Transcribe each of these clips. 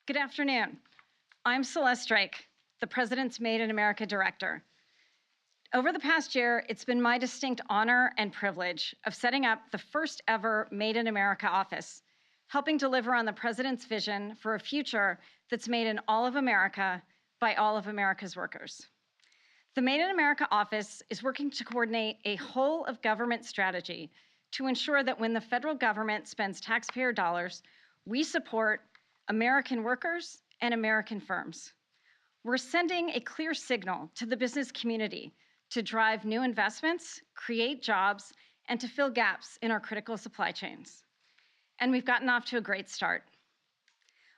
Good afternoon. I'm Celeste Drake, the President's Made in America Director. Over the past year, it's been my distinct honor and privilege of setting up the first ever Made in America office, helping deliver on the President's vision for a future that's made in all of America by all of America's workers. The Made in America office is working to coordinate a whole of government strategy to ensure that when the federal government spends taxpayer dollars, we support American workers and American firms. We're sending a clear signal to the business community to drive new investments, create jobs, and to fill gaps in our critical supply chains. And we've gotten off to a great start.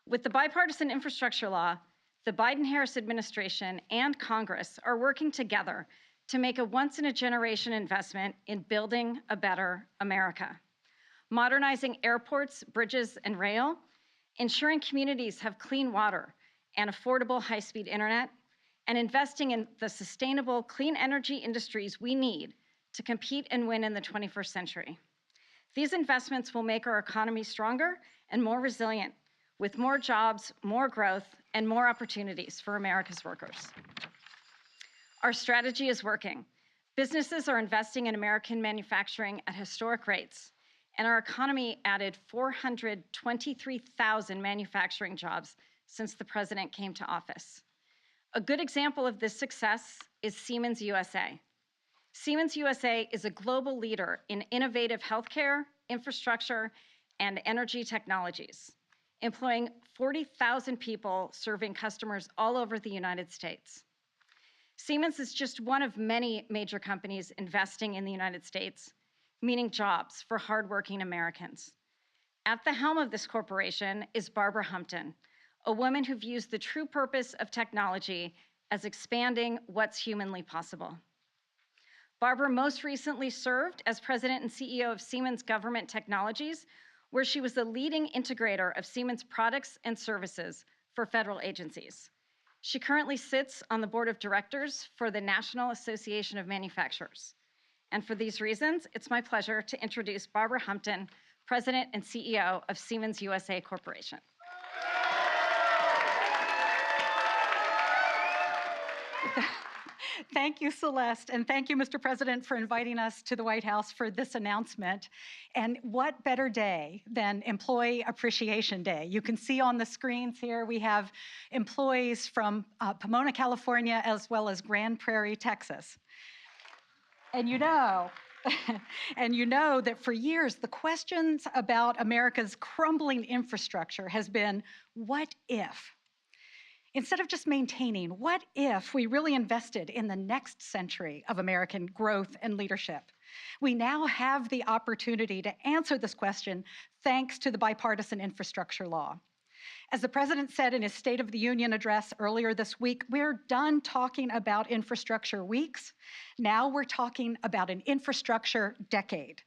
With the bipartisan infrastructure law, the Biden-Harris administration and Congress are working together to make a once-in-a-generation investment in building a better America, modernizing airports, bridges, and rail, ensuring communities have clean water and affordable high-speed internet, and investing in the sustainable clean energy industries we need to compete and win in the 21st century. These investments will make our economy stronger and more resilient, with more jobs, more growth, and more opportunities for America's workers. Our strategy is working. Businesses are investing in American manufacturing at historic rates, and our economy added 423,000 manufacturing jobs since the president came to office. A good example of this success is Siemens USA. Siemens USA is a global leader in innovative healthcare, infrastructure, and energy technologies, employing 40,000 people serving customers all over the United States. Siemens is just one of many major companies investing in the United States, meaning jobs for hardworking Americans. At the helm of this corporation is Barbara Humpton, a woman who views the true purpose of technology as expanding what's humanly possible. Barbara most recently served as president and CEO of Siemens Government Technologies, where she was the leading integrator of Siemens products and services for federal agencies. She currently sits on the board of directors for the National Association of Manufacturers. And for these reasons, it's my pleasure to introduce Barbara Humpton, President and CEO of Siemens USA Corporation. Thank you, Celeste, and thank you, Mr. President, for inviting us to the White House for this announcement. And what better day than Employee Appreciation Day? You can see on the screens here we have employees from Pomona, California, as well as Grand Prairie, Texas. And you know that for years, the questions about America's crumbling infrastructure has been, what if? Instead of just maintaining, what if we really invested in the next century of American growth and leadership? We now have the opportunity to answer this question thanks to the bipartisan infrastructure law. As the president said in his State of the Union address earlier this week, we're done talking about infrastructure weeks. Now we're talking about an infrastructure decade.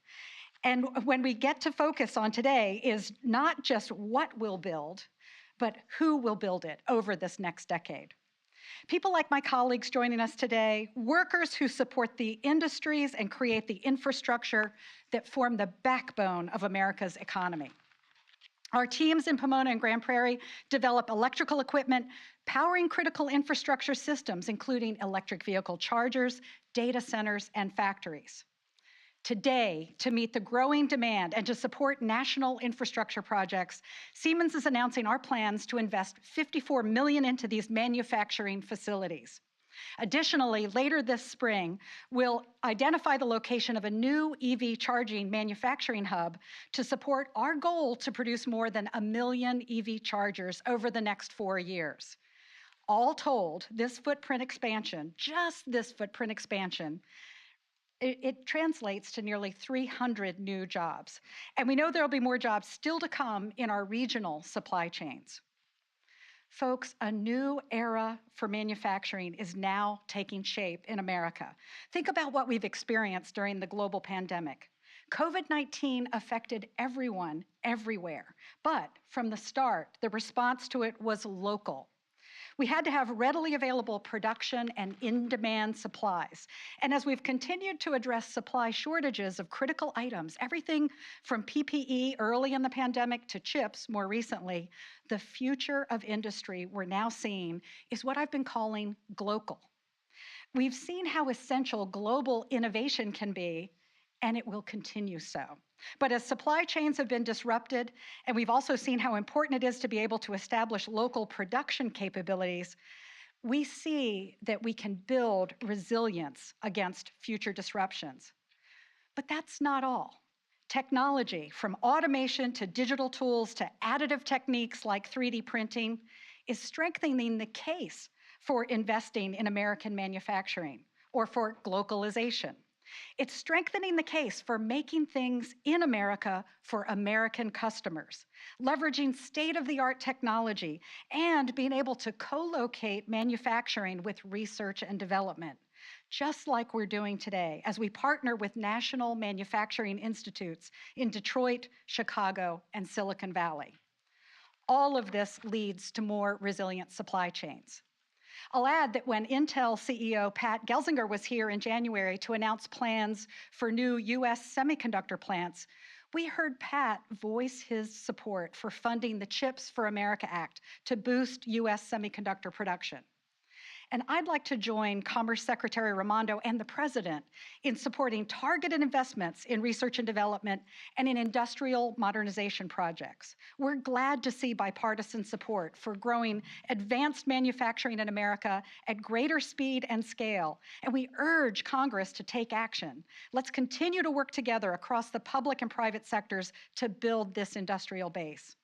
And when we get to focus on today is not just what we'll build, but who will build it over this next decade. People like my colleagues joining us today, workers who support the industries and create the infrastructure that form the backbone of America's economy. Our teams in Pomona and Grand Prairie develop electrical equipment powering critical infrastructure systems, including electric vehicle chargers, data centers, and factories. Today, to meet the growing demand and to support national infrastructure projects, Siemens is announcing our plans to invest $54 million into these manufacturing facilities. Additionally, later this spring, we'll identify the location of a new EV charging manufacturing hub to support our goal to produce more than 1 million EV chargers over the next 4 years. All told, this footprint expansion, just this footprint expansion, it translates to nearly 300 new jobs. And we know there'll be more jobs still to come in our regional supply chains. Folks, a new era for manufacturing is now taking shape in America. Think about what we've experienced during the global pandemic. COVID-19 affected everyone, everywhere. But from the start, the response to it was local. We had to have readily available production and in-demand supplies. And as we've continued to address supply shortages of critical items, everything from PPE early in the pandemic to chips more recently, the future of industry we're now seeing is what I've been calling glocal. We've seen how essential global innovation can be, and it will continue so. But as supply chains have been disrupted, and we've also seen how important it is to be able to establish local production capabilities, we see that we can build resilience against future disruptions. But that's not all. Technology, from automation to digital tools to additive techniques like 3D printing, is strengthening the case for investing in American manufacturing or for globalization. It's strengthening the case for making things in America for American customers, leveraging state-of-the-art technology, and being able to co-locate manufacturing with research and development, just like we're doing today as we partner with national manufacturing institutes in Detroit, Chicago, and Silicon Valley. All of this leads to more resilient supply chains. I'll add that when Intel CEO Pat Gelsinger was here in January to announce plans for new US semiconductor plants, we heard Pat voice his support for funding the CHIPS for America Act to boost US semiconductor production. And I'd like to join Commerce Secretary Raimondo and the President in supporting targeted investments in research and development and in industrial modernization projects. We're glad to see bipartisan support for growing advanced manufacturing in America at greater speed and scale, and we urge Congress to take action. Let's continue to work together across the public and private sectors to build this industrial base.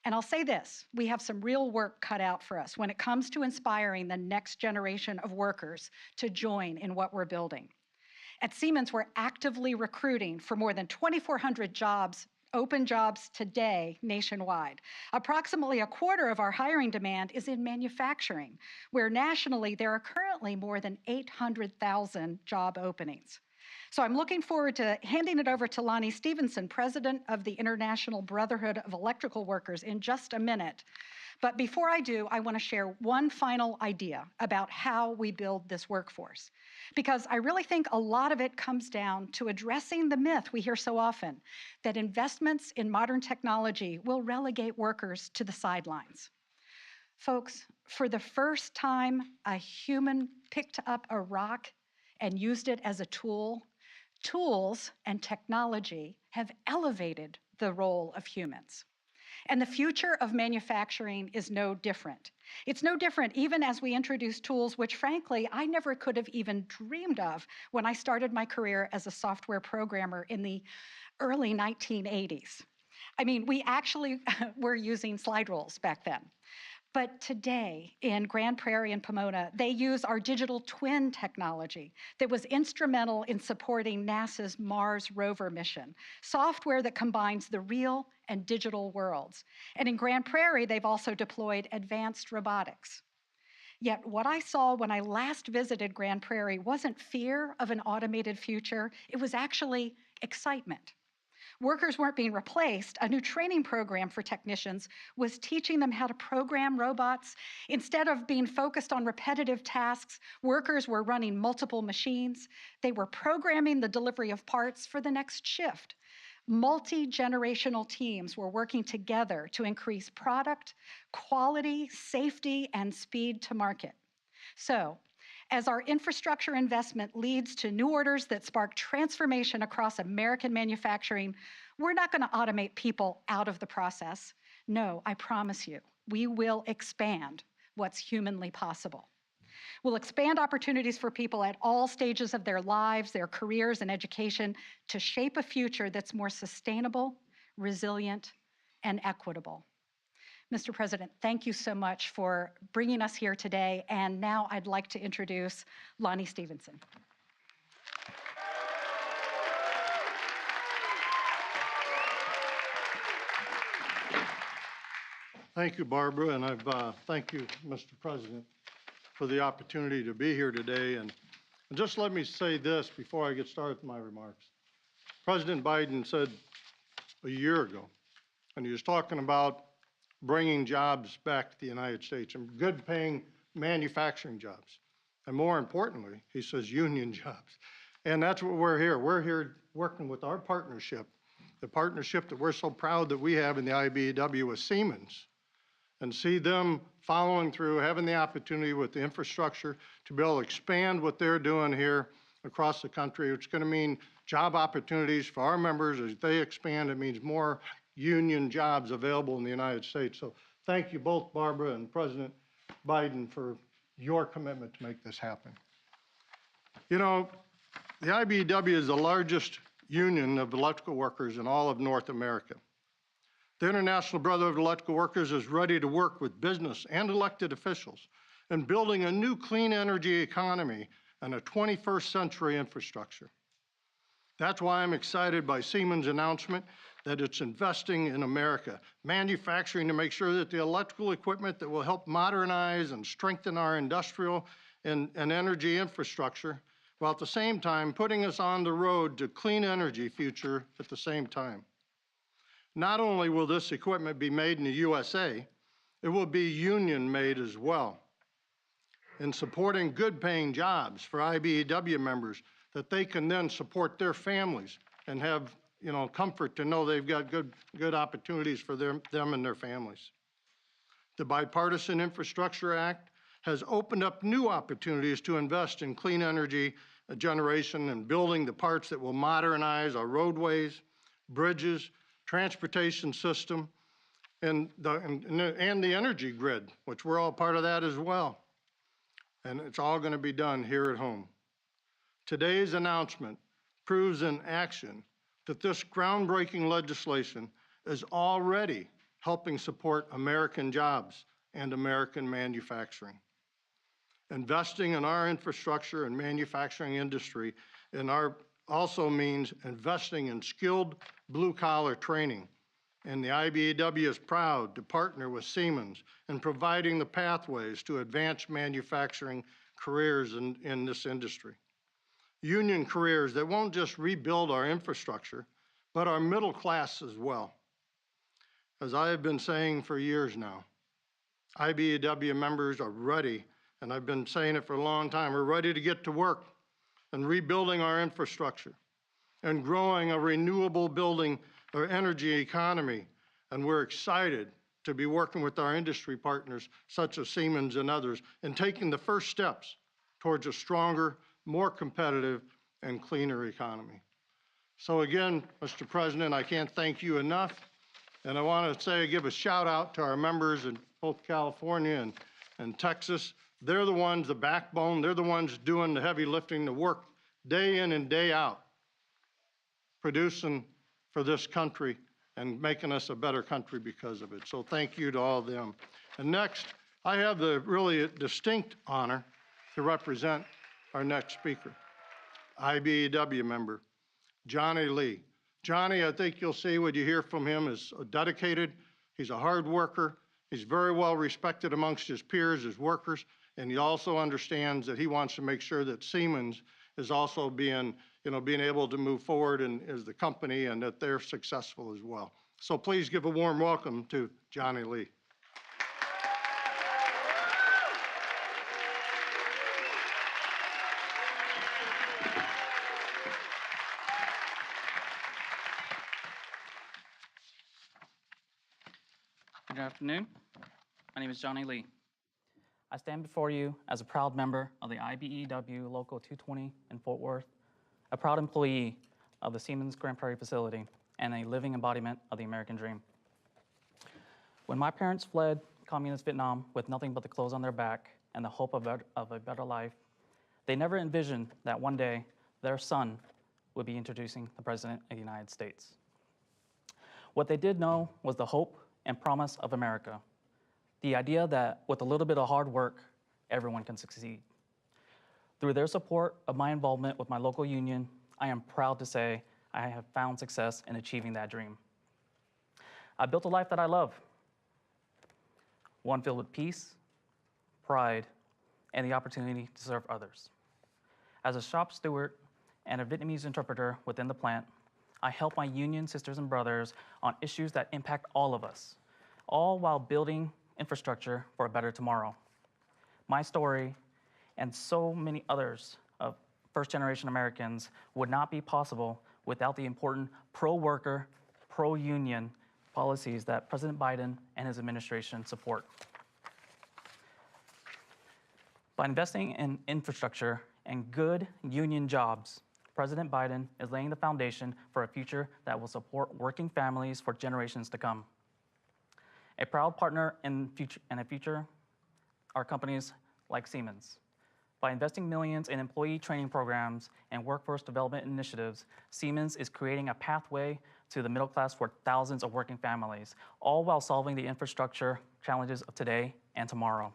And I'll say this, we have some real work cut out for us when it comes to inspiring the next generation of workers to join in what we're building. At Siemens, we're actively recruiting for more than 2,400 jobs, open jobs today nationwide. Approximately a quarter of our hiring demand is in manufacturing, where nationally there are currently more than 800,000 job openings. So I'm looking forward to handing it over to Lonnie Stevenson, President of the International Brotherhood of Electrical Workers, in just a minute. But before I do, I want to share one final idea about how we build this workforce, because I really think a lot of it comes down to addressing the myth we hear so often that investments in modern technology will relegate workers to the sidelines. Folks, for the first time, a human picked up a rock and used it as a tool. Tools and technology have elevated the role of humans. And the future of manufacturing is no different. It's no different even as we introduce tools which, frankly, I never could have even dreamed of when I started my career as a software programmer in the early 1980s. I mean, we actually were using slide rules back then. But today, in Grand Prairie and Pomona, they use our digital twin technology that was instrumental in supporting NASA's Mars rover mission, software that combines the real and digital worlds. And in Grand Prairie, they've also deployed advanced robotics. Yet what I saw when I last visited Grand Prairie wasn't fear of an automated future, it was actually excitement. Workers weren't being replaced. A new training program for technicians was teaching them how to program robots. Instead of being focused on repetitive tasks, workers were running multiple machines. They were programming the delivery of parts for the next shift. Multi-generational teams were working together to increase product, quality, safety, and speed to market. So, as our infrastructure investment leads to new orders that spark transformation across American manufacturing, we're not going to automate people out of the process. No, I promise you, we will expand what's humanly possible. We'll expand opportunities for people at all stages of their lives, their careers, and education to shape a future that's more sustainable, resilient, and equitable. Mr. President, thank you so much for bringing us here today. And now I'd like to introduce Lonnie Stevenson. Thank you, Barbara, and thank you, Mr. President, for the opportunity to be here today. And just let me say this before I get started with my remarks. President Biden said a year ago, and he was talking about bringing jobs back to the United States and good paying manufacturing jobs. And more importantly, he says union jobs. And that's what we're here. We're here working with our partnership, the partnership that we're so proud that we have in the IBEW with Siemens, and see them following through, having the opportunity with the infrastructure to be able to expand what they're doing here across the country. It's going to mean job opportunities for our members as they expand. It means more union jobs available in the United States. So thank you both, Barbara and President Biden, for your commitment to make this happen. You know, the IBEW is the largest union of electrical workers in all of North America. The International Brotherhood of Electrical Workers is ready to work with business and elected officials in building a new clean energy economy and a 21st century infrastructure. That's why I'm excited by Siemens' announcement that it's investing in America, manufacturing to make sure that the electrical equipment that will help modernize and strengthen our industrial and energy infrastructure, while at the same time putting us on the road to clean energy future at the same time. Not only will this equipment be made in the USA, it will be union made as well. In supporting good paying jobs for IBEW members that they can then support their families and have, you know, comfort to know they've got good opportunities for them and their families. The Bipartisan Infrastructure Act has opened up new opportunities to invest in clean energy generation and building the parts that will modernize our roadways, bridges, transportation system, and the energy grid, which we're all part of that as well. And it's all going to be done here at home. Today's announcement proves in action that this groundbreaking legislation is already helping support American jobs and American manufacturing. Investing in our infrastructure and manufacturing industry also means investing in skilled blue-collar training. And the IBEW is proud to partner with Siemens in providing the pathways to advanced manufacturing careers in this industry. Union careers that won't just rebuild our infrastructure, but our middle class as well. As I have been saying for years now, IBEW members are ready, and I've been saying it for a long time, we're ready to get to work and rebuilding our infrastructure and growing a renewable building or energy economy. And we're excited to be working with our industry partners, such as Siemens and others, and taking the first steps towards a stronger, more competitive, and cleaner economy. So again, Mr. President, I can't thank you enough. And I want to give a shout out to our members in both California and Texas. They're the ones, the backbone, they're the ones doing the heavy lifting, the work day in and day out, producing for this country and making us a better country because of it. So thank you to all of them. And next, I have the really distinct honor to represent our next speaker, IBEW member, Johnny Lee. Johnny, I think you'll see when you hear from him, is dedicated. He's a hard worker. He's very well respected amongst his peers, his workers, and he also understands that he wants to make sure that Siemens is also being able to move forward as the company and that they're successful as well. So please give a warm welcome to Johnny Lee. Good afternoon. My name is Johnny Lee. I stand before you as a proud member of the IBEW Local 220 in Fort Worth, a proud employee of the Siemens Grand Prairie facility, and a living embodiment of the American dream. When my parents fled communist Vietnam with nothing but the clothes on their back and the hope of a better life, they never envisioned that one day their son would be introducing the President of the United States. What they did know was the hope and promise of America, the idea that with a little bit of hard work, everyone can succeed. Through their support of my involvement with my local union, I am proud to say I have found success in achieving that dream. I built a life that I love, one filled with peace, pride, and the opportunity to serve others. As a shop steward and a Vietnamese interpreter within the plant, I help my union sisters and brothers on issues that impact all of us. all while building infrastructure for a better tomorrow. My story and so many others of first-generation Americans would not be possible without the important pro-worker, pro-union policies that President Biden and his administration support. By investing in infrastructure and good union jobs, President Biden is laying the foundation for a future that will support working families for generations to come. A proud partner in a future are companies like Siemens. By investing millions in employee training programs and workforce development initiatives, Siemens is creating a pathway to the middle class for thousands of working families, all while solving the infrastructure challenges of today and tomorrow.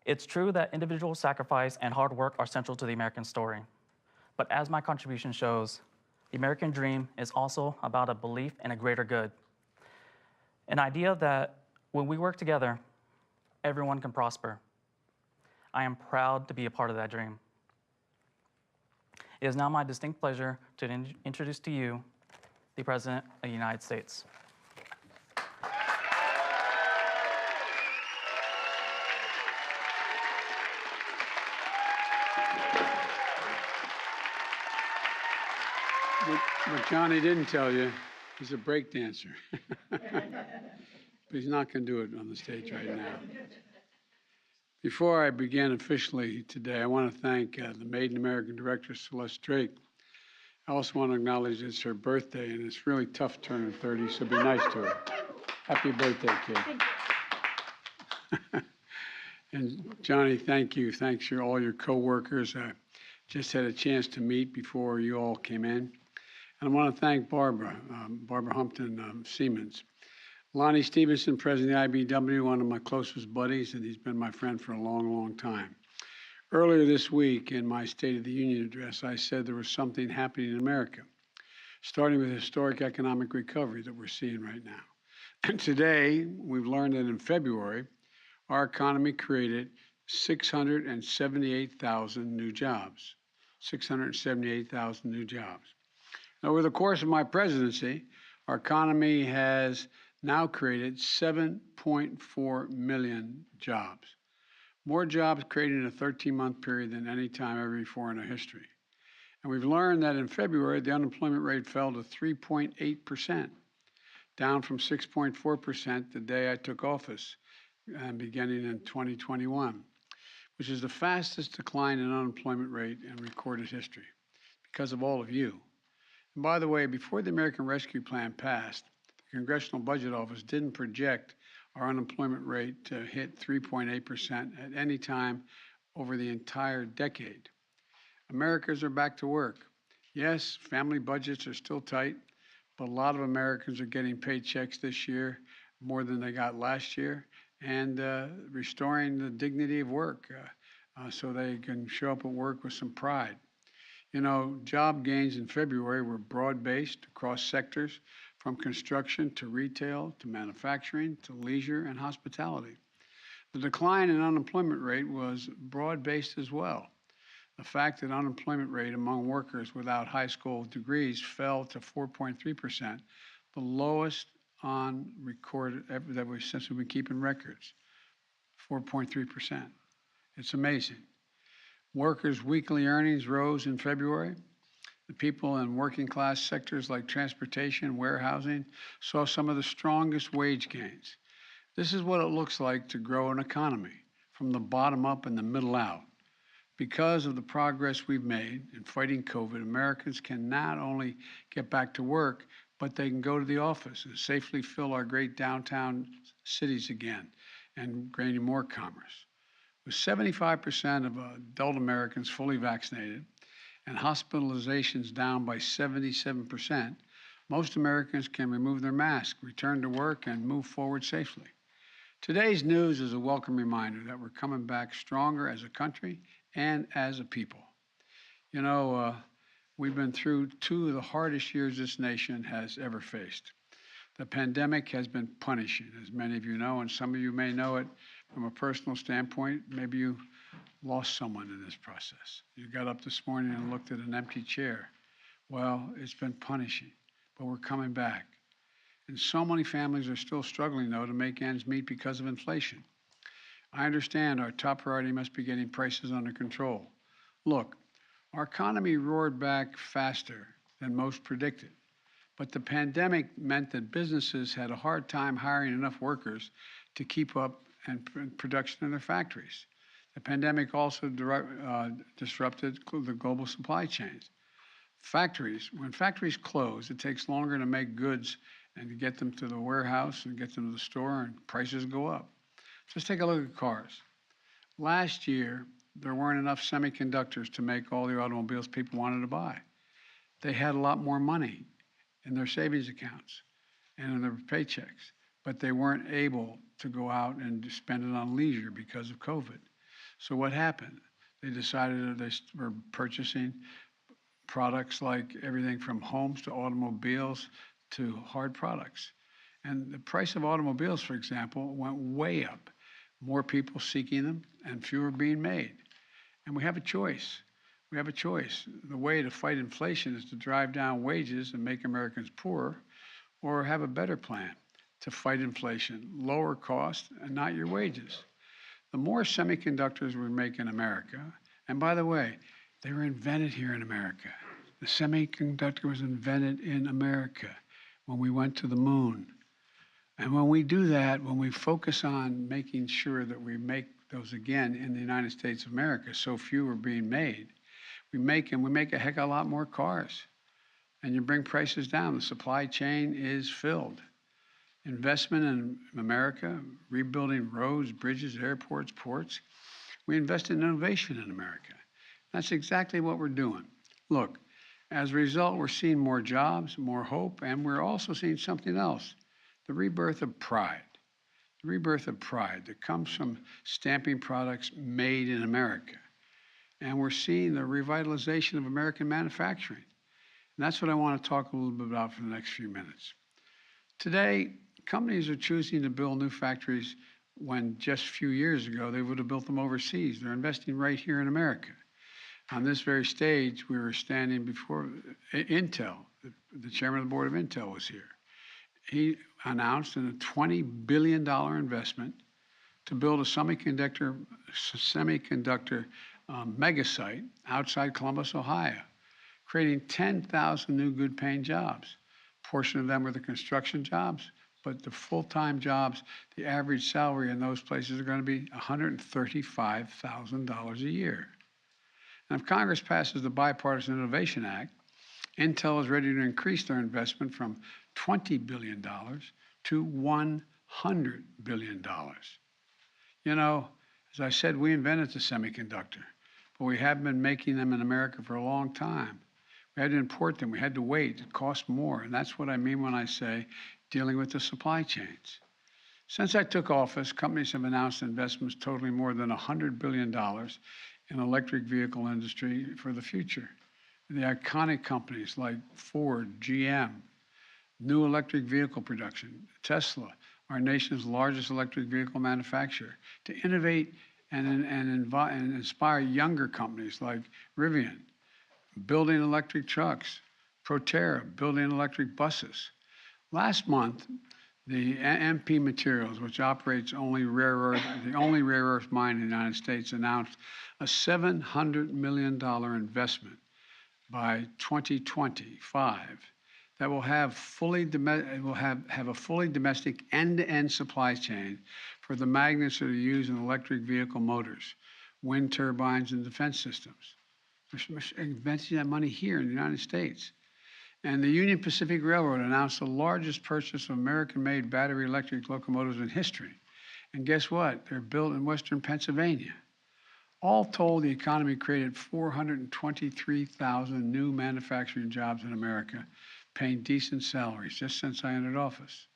It's true that individual sacrifice and hard work are central to the American story. But as my contribution shows, the American dream is also about a belief in a greater good. An idea that when we work together, everyone can prosper. I am proud to be a part of that dream. It is now my distinct pleasure to introduce to you the President of the United States. What Johnny didn't tell you, he's a break dancer. But he's not going to do it on the stage right now. Before I begin officially today, I want to thank the Made in America director, Celeste Drake. I also want to acknowledge it's her birthday, and it's really tough turning 30, so be nice to her. Happy birthday, kid. And Johnny, thank you. Thanks to all your coworkers. I just had a chance to meet before you all came in. And I want to thank Barbara Humpton, Siemens. Lonnie Stevenson, president of the IBEW, one of my closest buddies, and he's been my friend for a long, long time. Earlier this week in my State of the Union address, I said there was something happening in America, starting with historic economic recovery that we're seeing right now. And today, we've learned that in February, our economy created 678,000 new jobs. 678,000 new jobs. Over the course of my presidency, our economy has now created 7.4 million jobs. More jobs created in a 13-month period than any time ever before in our history. And we've learned that in February, the unemployment rate fell to 3.8%, down from 6.4% the day I took office, beginning in 2021, which is the fastest decline in unemployment rate in recorded history because of all of you. And by the way, before the American Rescue Plan passed, the Congressional Budget Office didn't project our unemployment rate to hit 3.8% at any time over the entire decade. Americans are back to work. Yes, family budgets are still tight, but a lot of Americans are getting paychecks this year more than they got last year, and restoring the dignity of work so they can show up at work with some pride. You know, job gains in February were broad-based across sectors, from construction to retail to manufacturing to leisure and hospitality. The decline in unemployment rate was broad-based as well. The fact that unemployment rate among workers without high school degrees fell to 4.3%, the lowest on record since we've been keeping records, 4.3%. It's amazing. Workers' weekly earnings rose in February. The people in working class sectors like transportation and warehousing saw some of the strongest wage gains. This is what it looks like to grow an economy from the bottom up and the middle out. Because of the progress we've made in fighting COVID, Americans can not only get back to work, but they can go to the office and safely fill our great downtown cities again and gaining more commerce. With 75% of adult Americans fully vaccinated and hospitalizations down by 77%, most Americans can remove their mask, return to work, and move forward safely. Today's news is a welcome reminder that we're coming back stronger as a country and as a people. You know, we've been through two of the hardest years this nation has ever faced. The pandemic has been punishing, as many of you know, and some of you may know it from a personal standpoint. Maybe you lost someone in this process. You got up this morning and looked at an empty chair. Well, it's been punishing, but we're coming back. And so many families are still struggling, though, to make ends meet because of inflation. I understand our top priority must be getting prices under control. Look, our economy roared back faster than most predicted, but the pandemic meant that businesses had a hard time hiring enough workers to keep up production in their factories. The pandemic also disrupted the global supply chains. When factories close, it takes longer to make goods and to get them to the warehouse and get them to the store, and prices go up. Just take a look at cars. Last year, there weren't enough semiconductors to make all the automobiles people wanted to buy. They had a lot more money in their savings accounts and in their paychecks, but they weren't able to go out and spend it on leisure because of COVID. So what happened? They decided they were purchasing products like everything from homes to automobiles to hard products. And the price of automobiles, for example, went way up. More people seeking them and fewer being made. And we have a choice. We have a choice. The way to fight inflation is to drive down wages and make Americans poorer, or have a better plan to fight inflation, lower costs, and not your wages. The more semiconductors we make in America, and by the way, they were invented here in America. The semiconductor was invented in America when we went to the moon. And when we do that, when we focus on making sure that we make those again in the United States of America, so few are being made, we make a heck of a lot more cars. And you bring prices down. The supply chain is filled. Investment in America, rebuilding roads, bridges, airports, ports. We invest in innovation in America. That's exactly what we're doing. Look, as a result, we're seeing more jobs, more hope, and we're also seeing something else, the rebirth of pride. The rebirth of pride that comes from stamping products made in America. And we're seeing the revitalization of American manufacturing. And that's what I want to talk a little bit about for the next few minutes. Today, companies are choosing to build new factories when just a few years ago they would have built them overseas. They're investing right here in America. On this very stage, we were standing before Intel. The chairman of the board of Intel was here. He announced a $20 billion investment to build a semiconductor mega site outside Columbus, Ohio, creating 10,000 new good-paying jobs. A portion of them were the construction jobs, but the full-time jobs, the average salary in those places are going to be $135,000 a year. And if Congress passes the Bipartisan Innovation Act, Intel is ready to increase their investment from $20 billion to $100 billion. You know, as I said, we invented the semiconductor, but we haven't been making them in America for a long time. We had to import them. We had to wait. It cost more. And that's what I mean when I say dealing with the supply chains. Since I took office, companies have announced investments totaling more than $100 billion in electric vehicle industry for the future. The iconic companies like Ford, GM, new electric vehicle production, Tesla, our nation's largest electric vehicle manufacturer, to innovate and inspire younger companies like Rivian, building electric trucks, Proterra, building electric buses. Last month, the MP Materials, which operates the only rare earth mine in the United States, announced a $700 million investment by 2025 that will have a fully domestic end-to-end supply chain for the magnets that are used in electric vehicle motors, wind turbines, and defense systems. We're investing that money here in the United States. And the Union Pacific Railroad announced the largest purchase of American-made battery electric locomotives in history. And guess what? They're built in Western Pennsylvania. All told, the economy created 423,000 new manufacturing jobs in America, paying decent salaries just since I entered office.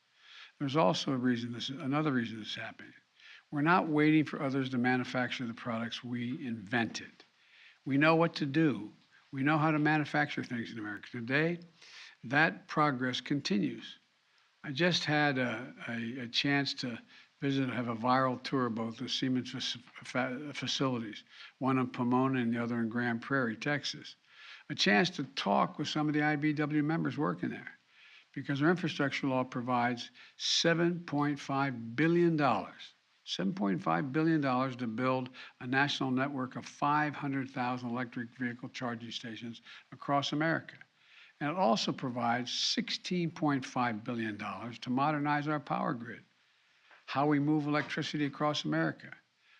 There's also another reason this is happening. We're not waiting for others to manufacture the products we invented. We know what to do. We know how to manufacture things in America. Today, that progress continues. I just had a chance to have a viral tour of both the Siemens facilities, one in Pomona and the other in Grand Prairie, Texas. A chance to talk with some of the IBEW members working there. because our infrastructure law provides $7.5 billion. $7.5 billion to build a national network of 500,000 electric vehicle charging stations across America. And it also provides $16.5 billion to modernize our power grid, how we move electricity across America.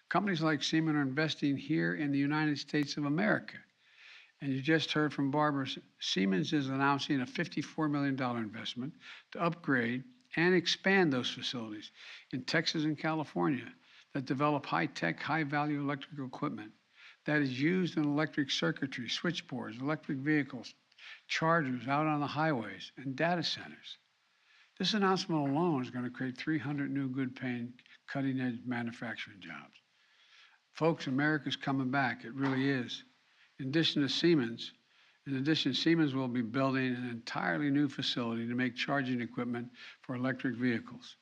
Companies like Siemens are investing here in the United States of America. And you just heard from Barbara, Siemens is announcing a $54 million investment to upgrade and expand those facilities in Texas and California that develop high-tech, high-value electrical equipment that is used in electric circuitry, switchboards, electric vehicles, chargers out on the highways, and data centers. This announcement alone is going to create 300 new good-paying, cutting-edge manufacturing jobs. Folks, America's coming back. It really is. In addition, Siemens will be building an entirely new facility to make charging equipment for electric vehicles.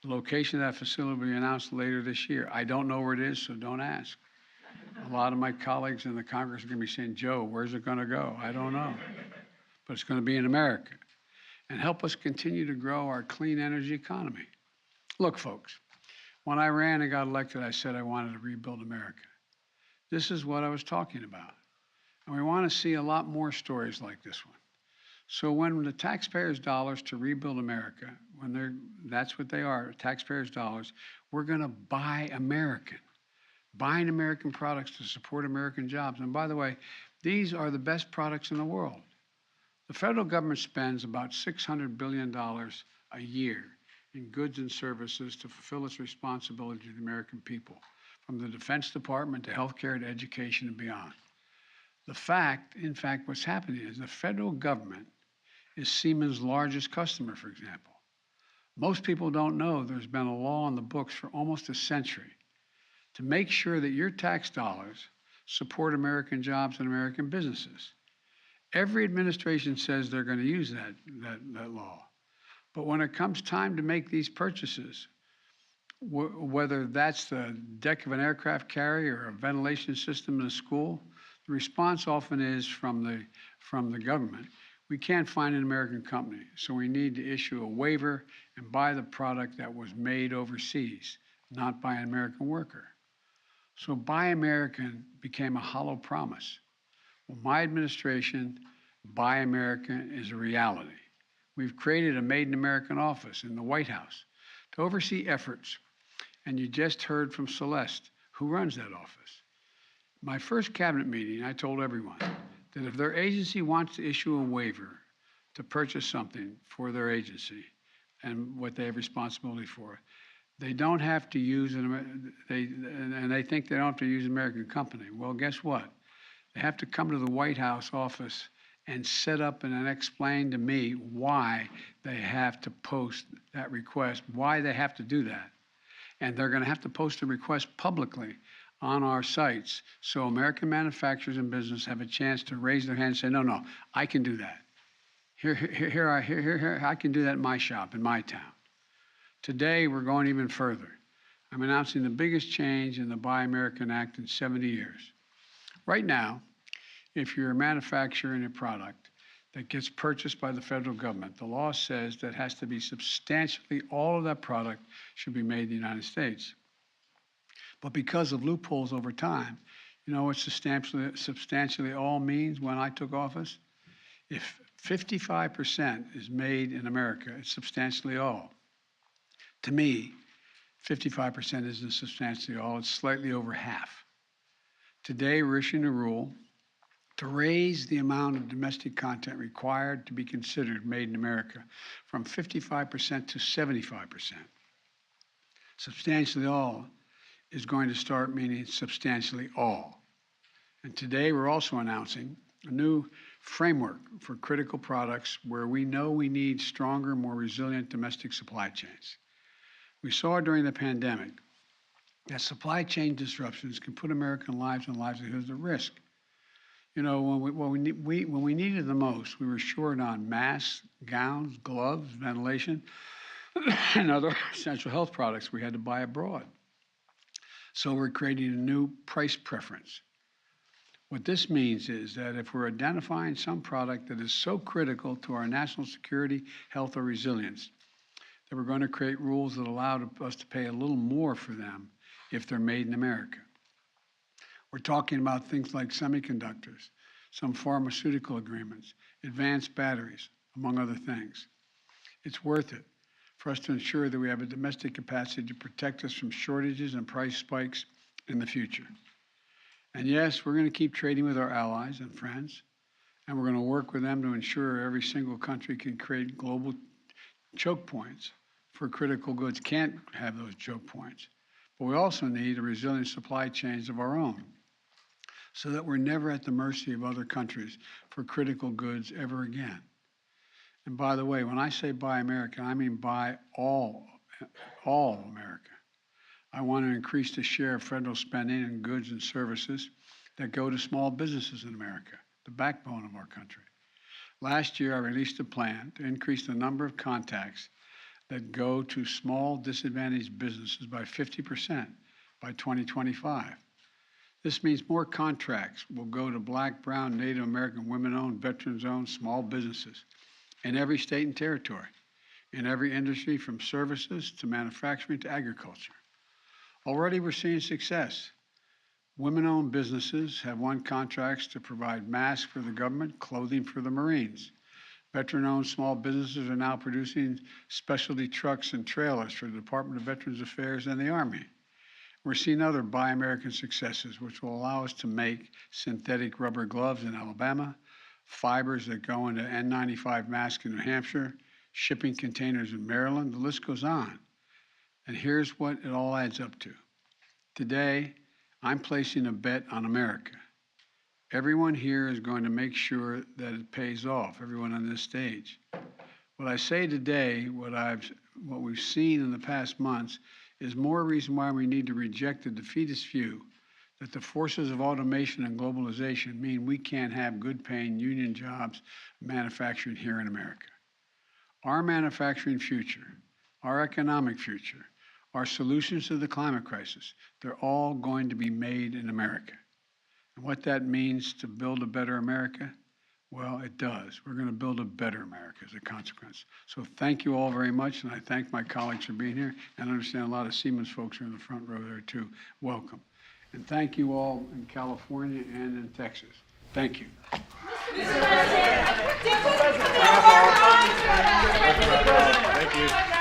The location of that facility will be announced later this year. I don't know where it is, so don't ask. A lot of my colleagues in the Congress are going to be saying, Joe, where's it going to go? I don't know. But it's going to be in America and help us continue to grow our clean energy economy. Look, folks, when I ran and got elected, I said I wanted to rebuild America. This is what I was talking about. And we want to see a lot more stories like this one. So when the taxpayers' dollars to rebuild America, that's what they are, taxpayers' dollars, we're going to buy American. Buying American products to support American jobs. And by the way, these are the best products in the world. The federal government spends about $600 billion a year in goods and services to fulfill its responsibility to the American people, from the Defense Department to healthcare to education and beyond. In fact, what's happening is the federal government is Siemens' largest customer, for example. Most people don't know there's been a law on the books for almost a century to make sure that your tax dollars support American jobs and American businesses. Every administration says they're going to use that law. But when it comes time to make these purchases, whether that's the deck of an aircraft carrier or a ventilation system in a school, the response often is from the government. We can't find an American company, so we need to issue a waiver and buy the product that was made overseas, not by an American worker. So Buy American became a hollow promise. Well, my administration, Buy American is a reality. We've created a Made in American office in the White House to oversee efforts. And you just heard from Celeste, who runs that office. My first cabinet meeting, I told everyone that if their agency wants to issue a waiver to purchase something for their agency and what they have responsibility for, they don't have to use they think they don't have to use an American company. Well, guess what? They have to come to the White House office and set up and explain to me why they have to post that request, why they have to do that. And they're going to have to post the request publicly on our sites so American manufacturers and business have a chance to raise their hand and say, no, I can do that. Here, I can do that in my shop, in my town. Today, we're going even further. I'm announcing the biggest change in the Buy American Act in 70 years. Right now, if you're manufacturing a product that gets purchased by the federal government, the law says that has to be substantially all of that product should be made in the United States. But because of loopholes over time, you know what substantially all means when I took office? If 55% is made in America, it's substantially all. To me, 55% isn't substantially all, it's slightly over half. Today, we're issuing a rule to raise the amount of domestic content required to be considered made in America from 55% to 75%. Substantially all is going to start meaning substantially all. And today we're also announcing a new framework for critical products where we know we need stronger, more resilient domestic supply chains. We saw during the pandemic that supply chain disruptions can put American lives and livelihoods at risk. You know, when we needed the most, we were short on masks, gowns, gloves, ventilation, and other essential health products we had to buy abroad. So we're creating a new price preference. What this means is that if we're identifying some product that is so critical to our national security, health, or resilience, that we're going to create rules that allow us to pay a little more for them if they're made in America. We're talking about things like semiconductors, some pharmaceutical agreements, advanced batteries, among other things. It's worth it for us to ensure that we have a domestic capacity to protect us from shortages and price spikes in the future. And yes, we're going to keep trading with our allies and friends, and we're going to work with them to ensure every single country can create global choke points for critical goods. Can't have those choke points. But we also need a resilient supply chains of our own so that we're never at the mercy of other countries for critical goods ever again. And by the way, when I say buy American, I mean buy all America. I want to increase the share of federal spending in goods and services that go to small businesses in America, the backbone of our country. Last year, I released a plan to increase the number of contacts that go to small disadvantaged businesses by 50% by 2025. This means more contracts will go to Black, Brown, Native American, women-owned, veterans-owned small businesses in every state and territory, in every industry from services to manufacturing to agriculture. Already we're seeing success. Women-owned businesses have won contracts to provide masks for the government, clothing for the Marines. Veteran-owned small businesses are now producing specialty trucks and trailers for the Department of Veterans Affairs and the Army. We're seeing other Buy American successes, which will allow us to make synthetic rubber gloves in Alabama, fibers that go into N95 masks in New Hampshire, shipping containers in Maryland. The list goes on. And here's what it all adds up to. Today, I'm placing a bet on America. Everyone here is going to make sure that it pays off, everyone on this stage. What I say today, what we've seen in the past months, is more reason why we need to reject the defeatist view that the forces of automation and globalization mean we can't have good-paying union jobs manufacturing here in America. Our manufacturing future, our economic future, our solutions to the climate crisis, they're all going to be made in America. And what that means to build a better America, well, it does. We're going to build a better America as a consequence. So thank you all very much, and I thank my colleagues for being here. And I understand a lot of Siemens folks are in the front row there too. Welcome. And thank you all in California and in Texas. Thank you. Thank you.